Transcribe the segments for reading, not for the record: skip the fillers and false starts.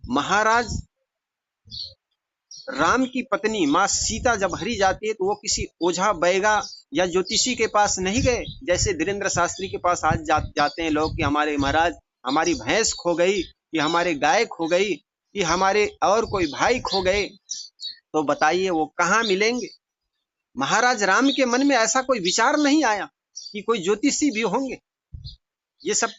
महाराज राम की पत्नी माँ सीता जब हरी जाती है तो वो किसी ओझा बैगा या ज्योतिषी के पास नहीं गए, जैसे धीरेन्द्र शास्त्री के पास आज जाते हैं लोग कि हमारे महाराज हमारी भैंस खो गई, कि हमारे गाय खो गई, कि हमारे और कोई भाई खो गए, तो बताइए वो कहाँ मिलेंगे। महाराज राम के मन में ऐसा कोई विचार नहीं आया कि कोई ज्योतिषी भी होंगे। ये सब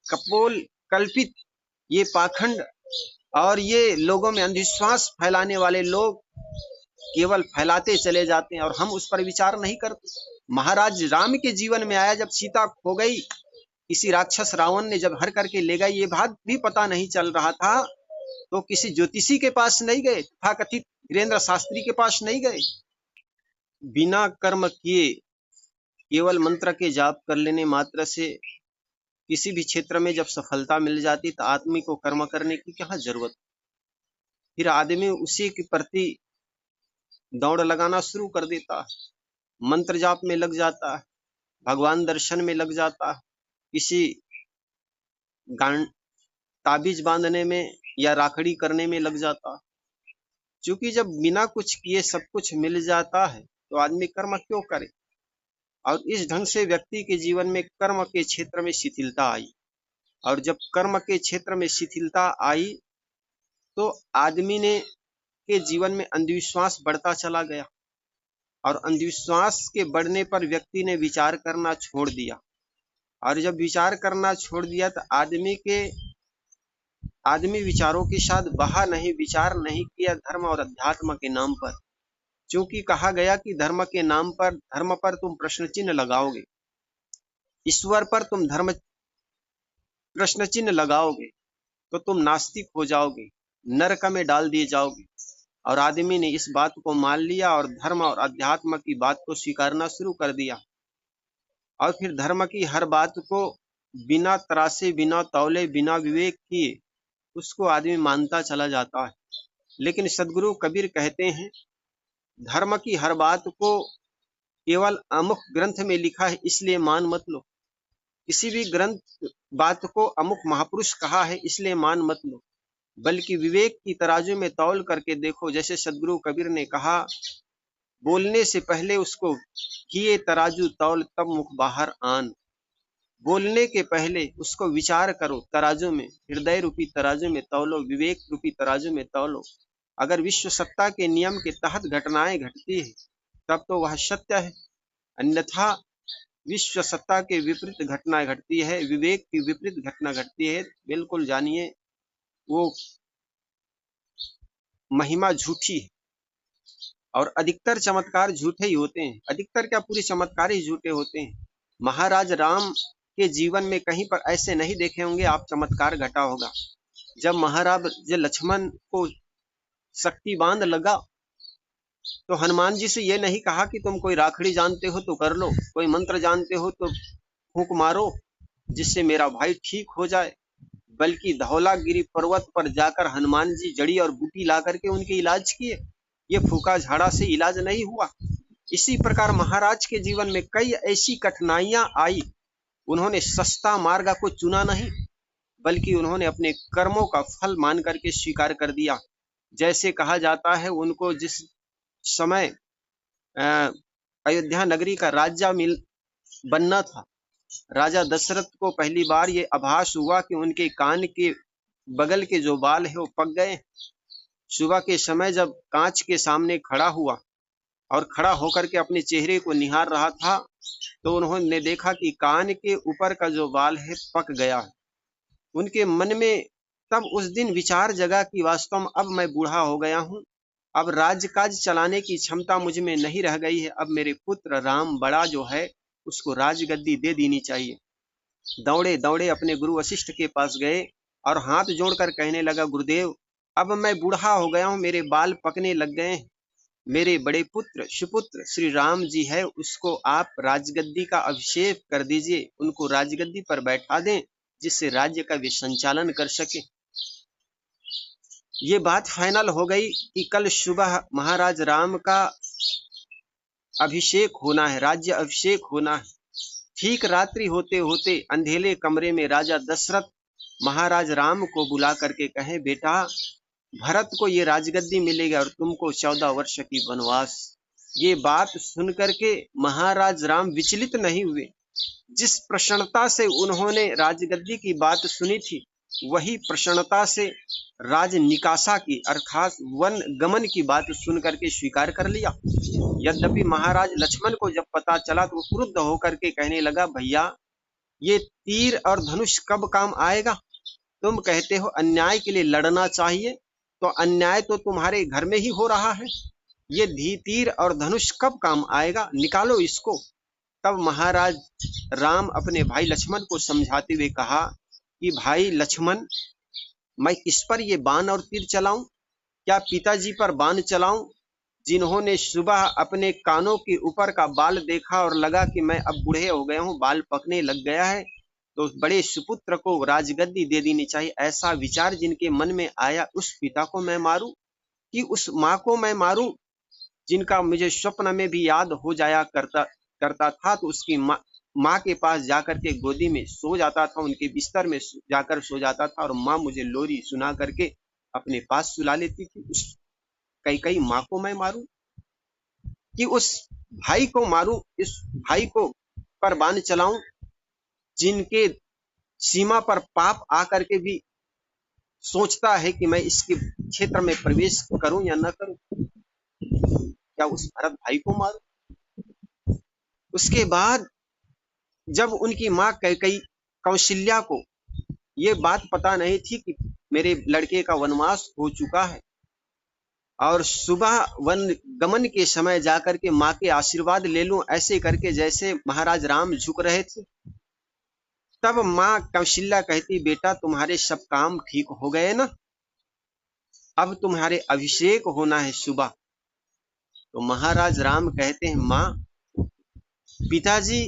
कपोल कल्पित, ये पाखंड और ये लोगों में अंधविश्वास फैलाने वाले लोग केवल फैलाते चले जाते हैं और हम उस पर विचार नहीं करते। महाराज राम के जीवन में आया जब सीता खो गई, किसी राक्षस रावण ने जब हर करके ले गई, ये बात भी पता नहीं चल रहा था, तो किसी ज्योतिषी के पास नहीं गए, तथाकथित धीरेन्द्र शास्त्री के पास नहीं गए। बिना कर्म किए केवल मंत्र के जाप कर लेने मात्र से किसी भी क्षेत्र में जब सफलता मिल जाती तो आदमी को कर्म करने की क्या जरूरत। फिर आदमी उसी के प्रति दौड़ लगाना शुरू कर देता है, मंत्र जाप में लग जाता है, भगवान दर्शन में लग जाता है, किसी ताबीज बांधने में या राखड़ी करने में लग जाता है। क्योंकि जब बिना कुछ किए सब कुछ मिल जाता है तो आदमी कर्म क्यों करे। और इस ढंग से व्यक्ति के जीवन में कर्म के क्षेत्र में शिथिलता आई, और जब कर्म के क्षेत्र में शिथिलता आई तो आदमी ने के जीवन में अंधविश्वास बढ़ता चला गया, और अंधविश्वास के बढ़ने पर व्यक्ति ने विचार करना छोड़ दिया, और जब विचार करना छोड़ दिया तो आदमी विचारों के साथ बहा नहीं, विचार नहीं किया धर्म और अध्यात्म के नाम पर। क्योंकि कहा गया कि धर्म के नाम पर, धर्म पर तुम प्रश्न चिन्ह लगाओगे, ईश्वर पर तुम धर्म प्रश्न चिन्ह लगाओगे तो तुम नास्तिक हो जाओगे, नरक में डाल दिए जाओगे। और आदमी ने इस बात को मान लिया और धर्म और अध्यात्म की बात को स्वीकारना शुरू कर दिया, और फिर धर्म की हर बात को बिना तरासे, बिना तौले, बिना विवेक किए उसको आदमी मानता चला जाता है। लेकिन सदगुरु कबीर कहते हैं धर्म की हर बात को केवल अमुक ग्रंथ में लिखा है इसलिए मान मत लो, किसी भी ग्रंथ बात को अमुक महापुरुष कहा है इसलिए मान मत लो, बल्कि विवेक की तराजू में तौल करके देखो। जैसे सदगुरु कबीर ने कहा, बोलने से पहले उसको किए तराजू तौल तब मुख बाहर आन। बोलने के पहले उसको विचार करो, तराजू में, हृदय रूपी तराजू में तौलो, विवेक रूपी तराजू में तौलो। अगर विश्व सत्ता के नियम के तहत घटनाएं घटती है तब तो वह सत्य है, अन्यथा विश्व सत्ता के विपरीत घटना घटती है, विवेक की विपरीत घटना घटती है, बिल्कुल जानिए वो महिमा झूठी है। और अधिकतर चमत्कार झूठे ही होते हैं, अधिकतर क्या पूरे चमत्कार ही झूठे होते हैं। महाराज राम के जीवन में कहीं पर ऐसे नहीं देखे होंगे आप चमत्कार घटा होगा। जब महाराज लक्ष्मण को शक्ति बांध लगा तो हनुमान जी से ये नहीं कहा कि तुम कोई राखड़ी जानते हो तो कर लो, कोई मंत्र जानते हो तो फूंक मारो जिससे मेरा भाई ठीक हो जाए, बल्कि धौलागिरी पर्वत पर जाकर हनुमान जी जड़ी और बूटी ला करके उनके इलाज किए। ये फूका झाड़ा से इलाज नहीं हुआ। इसी प्रकार महाराज के जीवन में कई ऐसी कठिनाइयां आई, उन्होंने सस्ता मार्ग को चुना नहीं, बल्कि उन्होंने अपने कर्मों का फल मान करके स्वीकार कर दिया। जैसे कहा जाता है उनको जिस समय अयोध्या नगरी का राजा बनना था, राजा दशरथ को पहली बार ये आभास हुआ कि उनके कान के बगल के जो बाल है वो पक गए। सुबह के समय जब कांच के सामने खड़ा हुआ और खड़ा होकर के अपने चेहरे को निहार रहा था तो उन्होंने देखा कि कान के ऊपर का जो बाल है पक गया है। उनके मन में तब उस दिन विचार जगा कि वास्तव में अब मैं बूढ़ा हो गया हूँ, अब राजकाज चलाने की क्षमता मुझ में नहीं रह गई है, अब मेरे पुत्र राम बड़ा जो है उसको राजगद्दी दे देनी चाहिए। दौड़े दौड़े अपने गुरु वशिष्ठ के पास गए और हाथ जोड़कर कहने लगा, गुरुदेव अब मैं बूढ़ा हो गया हूँ, मेरे बाल पकने लग गए हैं, मेरे बड़े पुत्र सुपुत्र श्री राम जी है उसको आप राजगद्दी का अभिषेक कर दीजिए, उनको राजगद्दी पर बैठा दें जिससे राज्य का वे संचालन कर सके। ये बात फाइनल हो गई कि कल सुबह महाराज राम का अभिषेक होना है, राज्य अभिषेक होना है। ठीक रात्रि होते होते अंधेले कमरे में राजा दशरथ महाराज राम को बुला करके कहे, बेटा भरत को ये राजगद्दी मिलेगी और तुमको 14 वर्ष की वनवास। ये बात सुन करके महाराज राम विचलित नहीं हुए। जिस प्रसन्नता से उन्होंने राजगद्दी की बात सुनी थी, वही प्रसन्नता से राज निकासा की अर्थात वन गमन की बात सुन करके स्वीकार कर लिया। यद्यपि महाराज लक्ष्मण को जब पता चला तो वो क्रुद्ध होकर के कहने लगा, भैया ये तीर और धनुष कब काम आएगा? तुम कहते हो अन्याय के लिए लड़ना चाहिए, तो अन्याय तो तुम्हारे घर में ही हो रहा है। ये तीर और धनुष कब काम आएगा? निकालो इसको। तब महाराज राम अपने भाई लक्ष्मण को समझाते हुए कहा कि भाई लक्ष्मण, मैं किस पर ये बाण और तीर चलाऊं? क्या पिताजी पर बाण चलाऊं, जिन्होंने सुबह अपने कानों के ऊपर का बाल देखा और लगा कि मैं अब बूढ़े हो गया हूं, बाल पकने लग गया है, तो बड़े सुपुत्र को राजगद्दी दे देनी चाहिए। ऐसा विचार जिनके मन में आया, उस पिता को मैं मारूं कि उस माँ को मैं मारूं, जिनका मुझे स्वप्न में भी याद हो जाया करता था, तो उसकी माँ के पास जाकर के गोदी में सो जाता था, उनके बिस्तर में जाकर सो जाता था और माँ मुझे लोरी सुना करके अपने पास सुला लेती थी। उस कई माँ को मैं मारूं कि उस भाई को मारूं, इस भाई को पर बाण चलाऊं जिनके सीमा पर पाप आकर के भी सोचता है कि मैं इसके क्षेत्र में प्रवेश करूं या न करूं। क्या उस भरत भाई को मारूं? उसके बाद जब उनकी माँ कैकेयी कौशल्या को ये बात पता नहीं थी कि मेरे लड़के का वनवास हो चुका है, और सुबह वन गमन के समय जाकर के माँ के आशीर्वाद ले लूं, ऐसे करके जैसे महाराज राम झुक रहे थे, तब माँ कौशल्या कहती, बेटा तुम्हारे सब काम ठीक हो गए ना, अब तुम्हारे अभिषेक होना है सुबह। तो महाराज राम कहते हैं, माँ पिताजी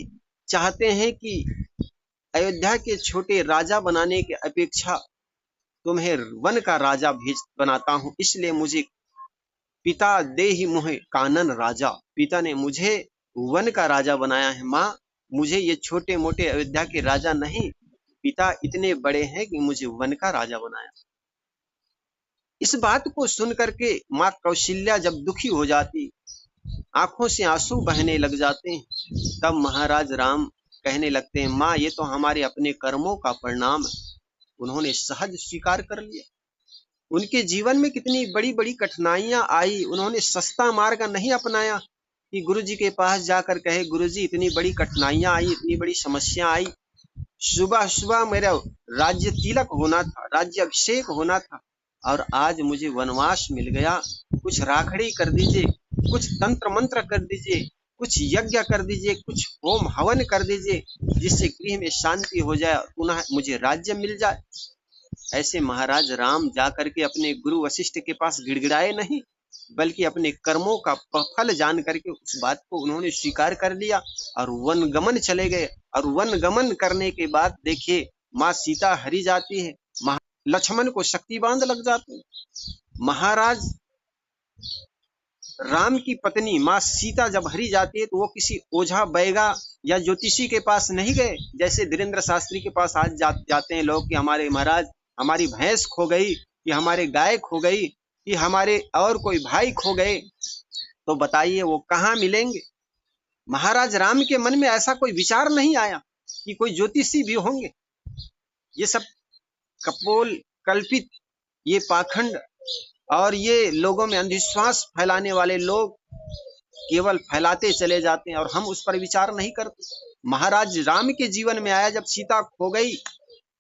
चाहते हैं कि अयोध्या के छोटे राजा बनाने की अपेक्षा तुम्हें वन का राजा बनाता हूं, इसलिए मुझे पिता दे ही मुहे कानन राजा, पिता ने मुझे वन का राजा बनाया है। माँ मुझे ये छोटे मोटे अयोध्या के राजा नहीं, पिता इतने बड़े हैं कि मुझे वन का राजा बनाया। इस बात को सुन करके माँ कौशल्या जब दुखी हो जाती, आंखों से आंसू बहने लग जाते हैं, तब महाराज राम कहने लगते हैं, माँ ये तो हमारे अपने कर्मों का परिणाम है। उन्होंने सहज स्वीकार कर लिया। उनके जीवन में कितनी बड़ी बड़ी कठिनाइयां आई, उन्होंने सस्ता मार्ग नहीं अपनाया कि गुरुजी के पास जाकर कहे, गुरुजी इतनी बड़ी कठिनाइयां आई, इतनी बड़ी समस्या आई, सुबह सुबह मेरा राज्य तिलक होना था, राज्य अभिषेक होना था, और आज मुझे वनवास मिल गया। कुछ राखड़ी कर दीजिए, कुछ तंत्र मंत्र कर दीजिए, कुछ यज्ञ कर दीजिए, कुछ होम हवन कर दीजिए, जिससे गृह में शांति हो जाए, पुनः मुझे राज्य मिल जाए। ऐसे महाराज राम जाकर के अपने गुरु वशिष्ठ के पास गिड़गिड़ाए नहीं, बल्कि अपने कर्मों का फल जान करके उस बात को उन्होंने स्वीकार कर लिया और वन गमन चले गए। और वन गमन करने के बाद देखिए, माँ सीता हरी जाती है, लक्ष्मण को शक्ति बांध लग जाती है। महाराज राम की पत्नी माँ सीता जब हरी जाती है, तो वो किसी ओझा बैगा या ज्योतिषी के पास नहीं गए, जैसे धीरेन्द्र शास्त्री के पास आज जाते हैं लोग कि हमारे महाराज हमारी भैंस खो गई, कि हमारे गाय खो गई, कि हमारे और कोई भाई खो गए, तो बताइए वो कहाँ मिलेंगे। महाराज राम के मन में ऐसा कोई विचार नहीं आया कि कोई ज्योतिषी भी होंगे। ये सब कपोल कल्पित, ये पाखंड और ये लोगों में अंधविश्वास फैलाने वाले लोग केवल फैलाते चले जाते हैं और हम उस पर विचार नहीं करते। महाराज राम के जीवन में आया, जब सीता खो गई,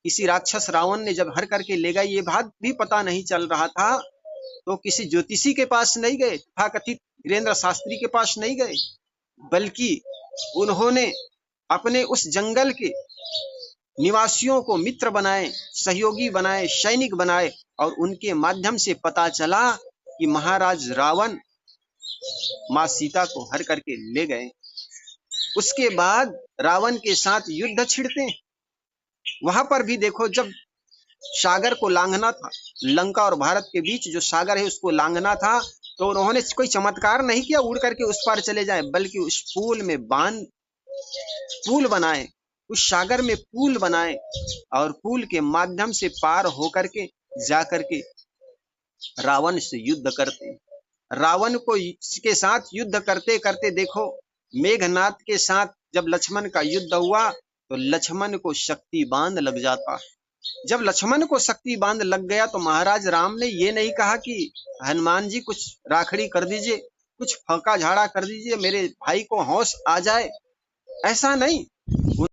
किसी राक्षस रावण ने जब हर करके ले गई, ये बात भी पता नहीं चल रहा था, तो किसी ज्योतिषी के पास नहीं गए, तथाकथित धीरेन्द्र शास्त्री के पास नहीं गए, बल्कि उन्होंने अपने उस जंगल के निवासियों को मित्र बनाए, सहयोगी बनाए, सैनिक बनाए, और उनके माध्यम से पता चला कि महाराज रावण माँ सीता को हर करके ले गए। उसके बाद रावण के साथ युद्ध छिड़ते हैं। वहां पर भी देखो, जब सागर को लांघना था, लंका और भारत के बीच जो सागर है उसको लांघना था, तो उन्होंने कोई चमत्कार नहीं किया उड़ करके उस पार चले जाए, बल्कि उस पुल में बांध पुल बनाए उस सागर में पुल बनाए और पुल के माध्यम से पार होकर के जाकर के रावण से युद्ध करते। रावण को के साथ युद्ध करते करते देखो, मेघनाथ के साथ जब लक्ष्मण का युद्ध हुआ तो लक्ष्मण को शक्ति बांध लग जाता। जब लक्ष्मण को शक्ति बांध लग गया तो महाराज राम ने ये नहीं कहा कि हनुमान जी कुछ राखड़ी कर दीजिए, कुछ फौका झाड़ा कर दीजिए, मेरे भाई को होश आ जाए, ऐसा नहीं।